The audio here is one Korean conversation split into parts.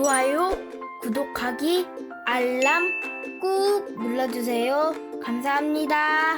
좋아요, 구독하기, 알람 꾹 눌러주세요. 감사합니다.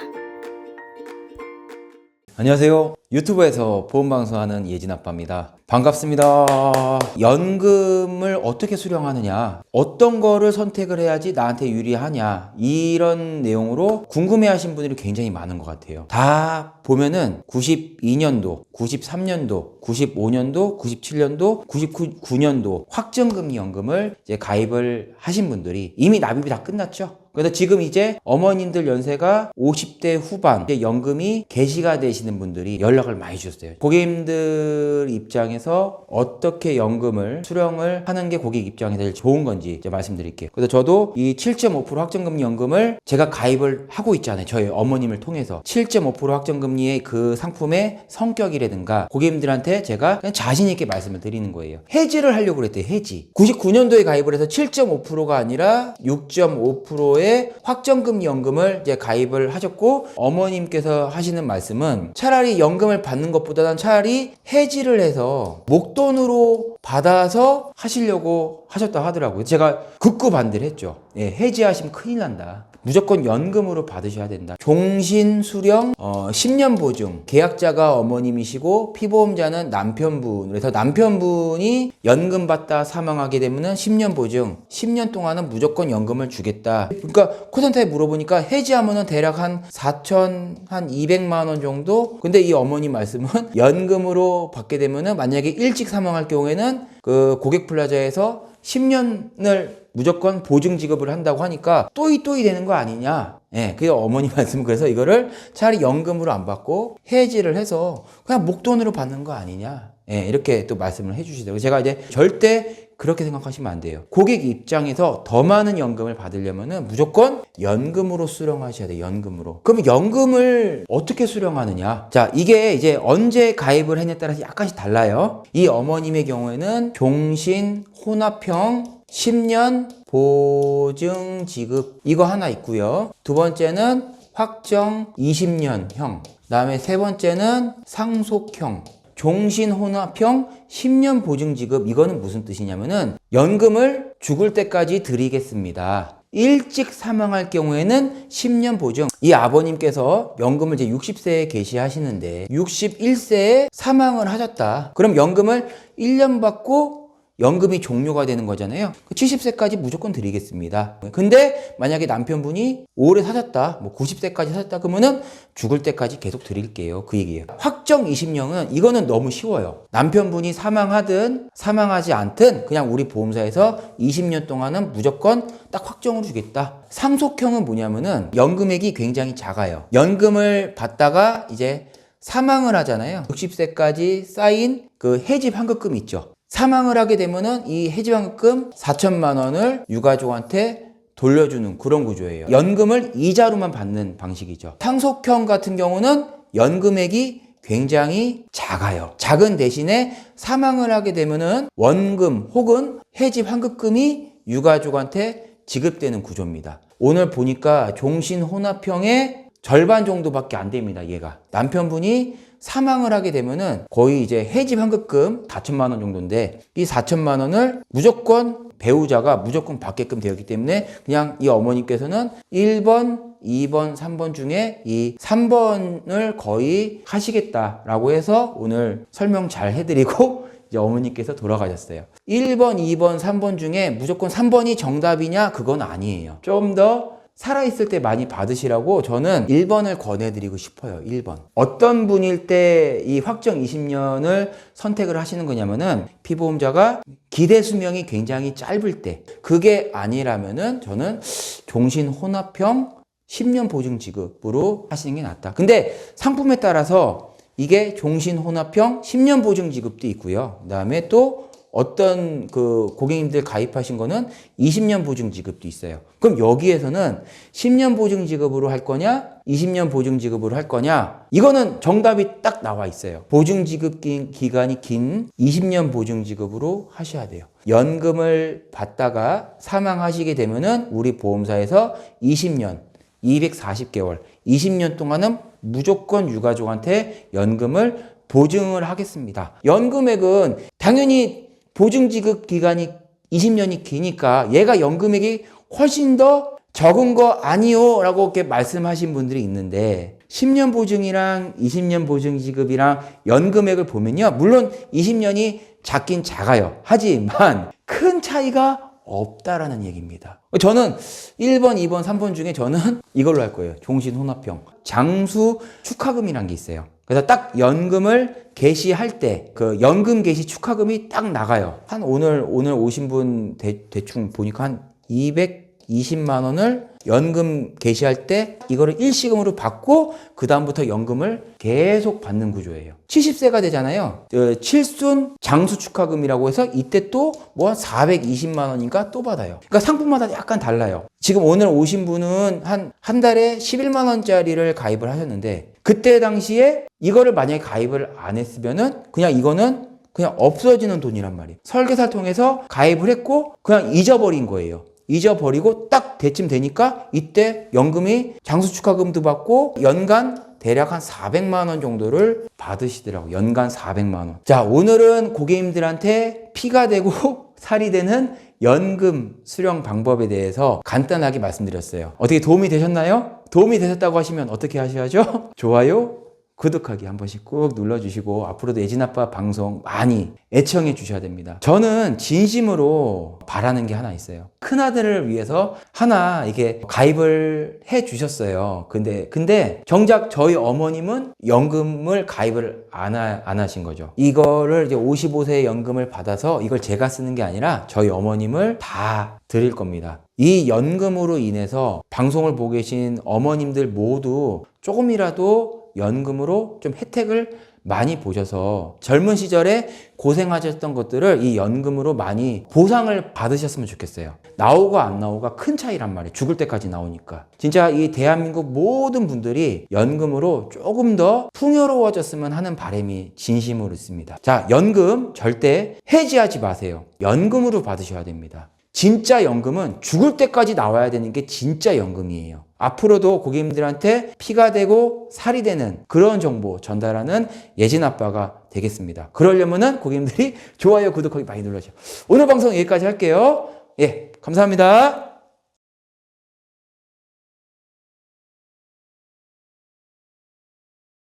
안녕하세요. 유튜브에서 보험방송하는 예진아빠입니다. 반갑습니다. 연금을 어떻게 수령하느냐, 어떤 거를 선택을 해야지 나한테 유리하냐, 이런 내용으로 궁금해하신 분들이 굉장히 많은 것 같아요. 다 보면은 92년도, 93년도, 95년도, 97년도, 99년도 확정금리연금을 이제 가입을 하신 분들이 이미 납입이 다 끝났죠. 그래서 지금 이제 어머님들 연세가 50대 후반, 이제 연금이 개시가 되시는 분들이 연락을 많이 주셨어요. 고객님들 입장에서 어떻게 연금을 수령을 하는 게 고객 입장에 제일 좋은 건지 이제 말씀드릴게요. 그래서 저도 이 7.5% 확정금리 연금을 제가 가입을 하고 있잖아요. 저희 어머님을 통해서 7.5% 확정금리의 그 상품의 성격이라든가 고객님들한테 제가 그냥 자신 있게 말씀을 드리는 거예요. 해지를 하려고 그랬대요. 해지. 99년도에 가입을 해서 7.5%가 아니라 6.5%의 확정금리 연금을 이제 가입을 하셨고, 어머님께서 하시는 말씀은 차라리 연금을 받는 것보다는 차라리 해지를 해서 목돈으로 받아서 하시려고 하셨다 하더라고요. 제가 극구 반대를 했죠. 해지하시면 큰일 난다. 무조건 연금으로 받으셔야 된다. 종신 수령 10년 보증, 계약자가 어머님이시고 피보험자는 남편분. 그래서 남편분이 연금 받다 사망하게 되면은 10년 보증, 10년 동안은 무조건 연금을 주겠다. 그러니까 콜센터에 물어보니까 해지하면은 대략 한 4,200만 원 정도. 근데 이 어머님 말씀은 연금으로 받게 되면은 만약에 일찍 사망할 경우에는 그 고객 플라자에서 10년을 무조건 보증 지급을 한다고 하니까 또이 되는 거 아니냐. 그게 어머니 말씀. 그래서 이거를 차라리 연금으로 안 받고 해지를 해서 그냥 목돈으로 받는 거 아니냐. 이렇게 또 말씀을 해주시더라고요. 제가 이제 절대 그렇게 생각하시면 안 돼요. 고객 입장에서 더 많은 연금을 받으려면은 무조건 연금으로 수령하셔야 돼요. 연금으로. 그럼 연금을 어떻게 수령하느냐? 자, 이게 이제 언제 가입을 했냐에 따라서 약간씩 달라요. 이 어머님의 경우에는 종신 혼합형 10년 보증 지급, 이거 하나 있고요. 두 번째는 확정 20년형. 그다음에 세 번째는 상속형. 종신혼합형 10년 보증지급, 이거는 무슨 뜻이냐면은 연금을 죽을 때까지 드리겠습니다. 일찍 사망할 경우에는 10년 보증. 이 아버님께서 연금을 이제 60세에 개시하시는데 61세에 사망을 하셨다. 그럼 연금을 1년 받고 연금이 종료가 되는 거잖아요. 70세까지 무조건 드리겠습니다. 근데 만약에 남편분이 오래 사셨다, 90세까지 사셨다, 그러면은 죽을 때까지 계속 드릴게요. 그 얘기예요. 확정 20년은 이거는 너무 쉬워요. 남편분이 사망하든 사망하지 않든 그냥 우리 보험사에서 20년 동안은 무조건 딱 확정으로 주겠다. 상속형은 뭐냐면은 연금액이 굉장히 작아요. 연금을 받다가 이제 사망을 하잖아요. 60세까지 쌓인 그 해지 환급금 있죠. 사망을 하게 되면은 이 해지환급금 4천만 원을 유가족한테 돌려주는 그런 구조예요. 연금을 이자로만 받는 방식이죠. 상속형 같은 경우는 연금액이 굉장히 작아요. 작은 대신에 사망을 하게 되면은 원금 혹은 해지환급금이 유가족한테 지급되는 구조입니다. 오늘 보니까 종신혼합형의 절반 정도밖에 안 됩니다. 얘가 남편분이 사망을 하게 되면은 거의 이제 해지 환급금 4천만 원 정도인데 이 4천만 원을 무조건 배우자가 무조건 받게끔 되었기 때문에 그냥 이 어머님께서는 1번, 2번, 3번 중에 이 3번을 거의 하시겠다라고 해서 오늘 설명 잘 해드리고 이제 어머니께서 돌아가셨어요. 1번, 2번, 3번 중에 무조건 3번이 정답이냐? 그건 아니에요. 좀 더 살아있을 때 많이 받으시라고 저는 1번을 권해드리고 싶어요. 1번. 어떤 분일 때 이 확정 20년을 선택을 하시는 거냐면은 피보험자가 기대 수명이 굉장히 짧을 때, 그게 아니라면은 저는 종신혼합형 10년 보증 지급으로 하시는 게 낫다. 근데 상품에 따라서 이게 종신혼합형 10년 보증 지급도 있고요. 그 다음에 또 어떤 그 고객님들 가입하신 거는 20년 보증 지급도 있어요. 그럼 여기에서는 10년 보증 지급으로 할 거냐, 20년 보증 지급으로 할 거냐, 이거는 정답이 딱 나와 있어요. 보증 지급 기간이 긴 20년 보증 지급으로 하셔야 돼요. 연금을 받다가 사망하시게 되면은 우리 보험사에서 20년, 240개월, 20년 동안은 무조건 유가족한테 연금을 보증을 하겠습니다. 연금액은 당연히 보증 지급 기간이 20년이 기니까 얘가 연금액이 훨씬 더 적은 거 아니요? 라고 이렇게 말씀하신 분들이 있는데 10년 보증이랑 20년 보증 지급이랑 연금액을 보면요. 물론 20년이 작긴 작아요. 하지만 큰 차이가 없다라는 얘기입니다. 저는 1번, 2번, 3번 중에 저는 이걸로 할 거예요. 종신혼합형. 장수 축하금이란 게 있어요. 그래서 딱 연금을 개시할 때 그 연금 개시 축하금이 딱 나가요. 한 오늘 오신 분 대충 보니까 한 220만 원을 연금 개시할 때 이거를 일시금으로 받고 그 다음부터 연금을 계속 받는 구조예요. 70세가 되잖아요. 칠순 장수 축하금이라고 해서 이때 또 뭐 한 420만 원인가 또 받아요. 그러니까 상품마다 약간 달라요. 지금 오늘 오신 분은 한 달에 11만 원짜리를 가입을 하셨는데 그때 당시에 이거를 만약에 가입을 안 했으면은 그냥 이거는 그냥 없어지는 돈이란 말이에요. 설계사를 통해서 가입을 했고 그냥 잊어버린 거예요. 잊어버리고 딱 대쯤 되니까 이때 연금이 장수축하금도 받고 연간 대략 한 400만 원 정도를 받으시더라고요. 연간 400만 원. 자, 오늘은 고객님들한테 피가 되고 살이 되는 연금 수령 방법에 대해서 간단하게 말씀드렸어요. 어떻게 도움이 되셨나요? 도움이 되셨다고 하시면 어떻게 하셔야죠? 좋아요, 구독하기 한 번씩 꾹 눌러주시고 앞으로도 예진아빠 방송 많이 애청해 주셔야 됩니다. 저는 진심으로 바라는 게 하나 있어요. 큰아들을 위해서 하나 이게 가입을 해 주셨어요. 근데 정작 저희 어머님은 연금을 가입을 안 하신 거죠. 이거를 이제 55세 연금을 받아서 이걸 제가 쓰는 게 아니라 저희 어머님을 다 드릴 겁니다. 이 연금으로 인해서 방송을 보고 계신 어머님들 모두 조금이라도 연금으로 좀 혜택을 많이 보셔서 젊은 시절에 고생하셨던 것들을 이 연금으로 많이 보상을 받으셨으면 좋겠어요. 나오고 안 나오고가 큰 차이란 말이에요. 죽을 때까지 나오니까. 진짜 이 대한민국 모든 분들이 연금으로 조금 더 풍요로워졌으면 하는 바람이 진심으로 있습니다. 자, 연금 절대 해지하지 마세요. 연금으로 받으셔야 됩니다. 진짜 연금은 죽을 때까지 나와야 되는 게 진짜 연금이에요. 앞으로도 고객님들한테 피가 되고 살이 되는 그런 정보 전달하는 예진아빠가 되겠습니다. 그러려면은 고객님들이 좋아요, 구독하기 많이 눌러주세요. 오늘 방송 여기까지 할게요. 예, 감사합니다.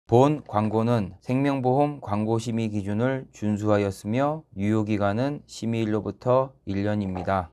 본 광고는 생명보험 광고심의 기준을 준수하였으며 유효기간은 심의일로부터 1년입니다.